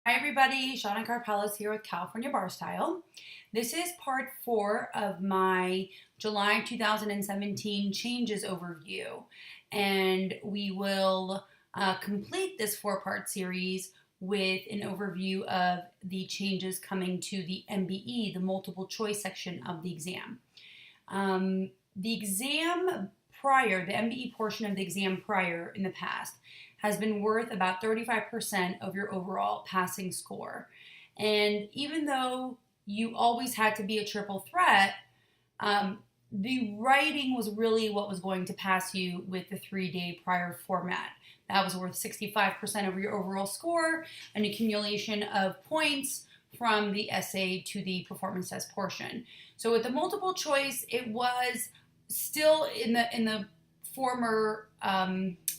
Hi everybody, Shana Karpeles here with California Bar Style. This is part 4 of my July 2017 changes overview, and we will complete this 4-part series with an overview of the changes coming to the MBE, the multiple choice section of the exam. The exam prior, the MBE portion of the exam prior in the past, has been worth about 35% of your overall passing score. And even though you always had to be a triple threat, the writing was really what was going to pass you with the 3-day prior format. That was worth 65% of your overall score, an accumulation of points from the essay to the performance test portion. So with the multiple choice, it was still in the former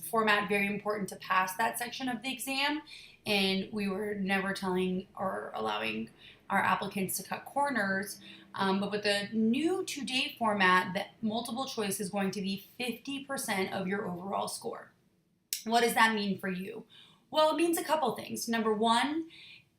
format very important to pass that section of the exam, and we were never telling or allowing our applicants to cut corners. But with the new 2-day format, the multiple choice is going to be 50% of your overall score. What does that mean for you? Well, it means a couple things. Number one,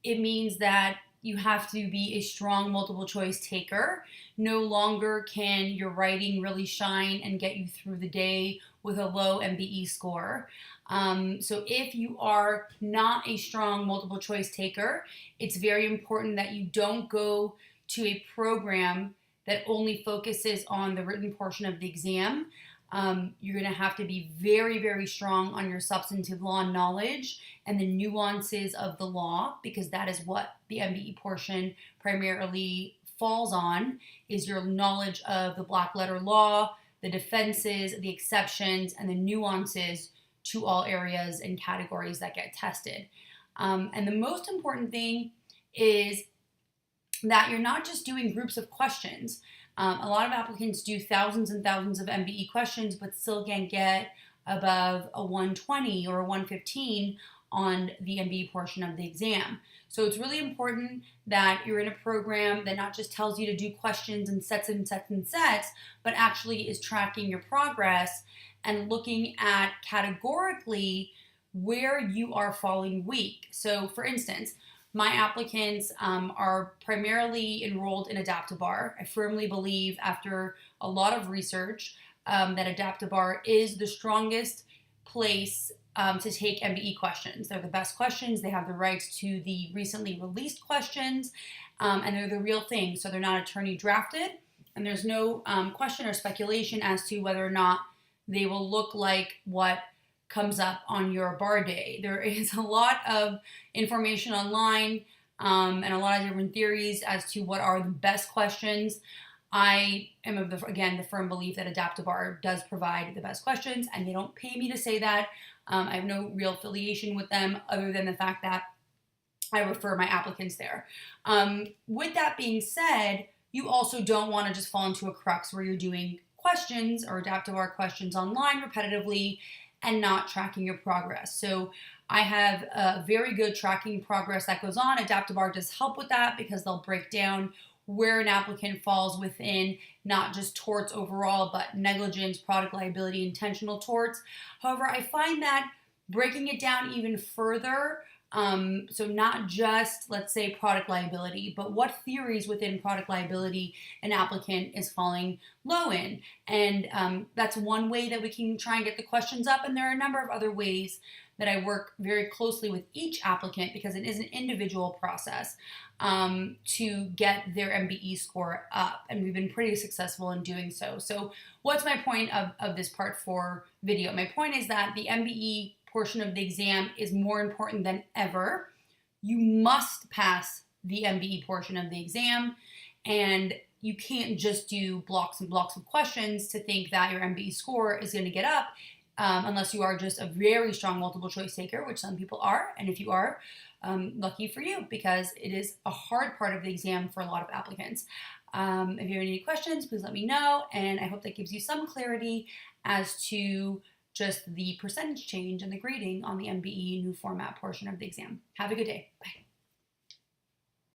it means that you have to be a strong multiple choice taker. No longer can your writing really shine and get you through the day with a low MBE score. So if you are not a strong multiple choice taker, it's very important that you don't go to a program that only focuses on the written portion of the exam. You're going to have to be very, very strong on your substantive law knowledge and the nuances of the law, because that is what the MBE portion primarily falls on, is your knowledge of the black letter law, the defenses, the exceptions, and the nuances to all areas and categories that get tested. And the most important thing is that you're not just doing groups of questions. A lot of applicants do thousands and thousands of MBE questions, but still can't get above a 120 or a 115 on the MBE portion of the exam. So it's really important that you're in a program that not just tells you to do questions and sets and sets and sets, but actually is tracking your progress and looking at categorically where you are falling weak. So for instance, my applicants are primarily enrolled in Adapt-A-Bar. I firmly believe, after a lot of research, that Adapt-A-Bar is the strongest place to take MBE questions. They're the best questions. They have the rights to the recently released questions, and they're the real thing. So they're not attorney drafted, and there's no question or speculation as to whether or not they will look like what comes up on your bar day. There is a lot of information online and a lot of different theories as to what are the best questions. I am of the firm belief that Adapt-A-Bar does provide the best questions, and they don't pay me to say that. I have no real affiliation with them other than the fact that I refer my applicants there. With that being said, you also don't want to just fall into a crux where you're doing questions or Adapt-A-Bar questions online repetitively and not tracking your progress. So I have a very good tracking progress that goes on. Adapt-A-Bar does help with that because they'll break down where an applicant falls within not just torts overall, but negligence, product liability, intentional torts. However, I find that breaking it down even further, so not just, let's say, product liability, but what theories within product liability an applicant is falling low in. And that's one way that we can try and get the questions up. And there are a number of other ways that I work very closely with each applicant, because it is an individual process, to get their MBE score up. And we've been pretty successful in doing so. So what's my point of this part 4 video? My point is that the MBE portion of the exam is more important than ever. You must pass the MBE portion of the exam, and you can't just do blocks and blocks of questions to think that your MBE score is going to get up, unless you are just a very strong multiple choice taker, which some people are. And if you are, lucky for you, because it is a hard part of the exam for a lot of applicants. If you have any questions, please let me know, and I hope that gives you some clarity as to just the percentage change and the grading on the MBE new format portion of the exam. Have a good day. Bye.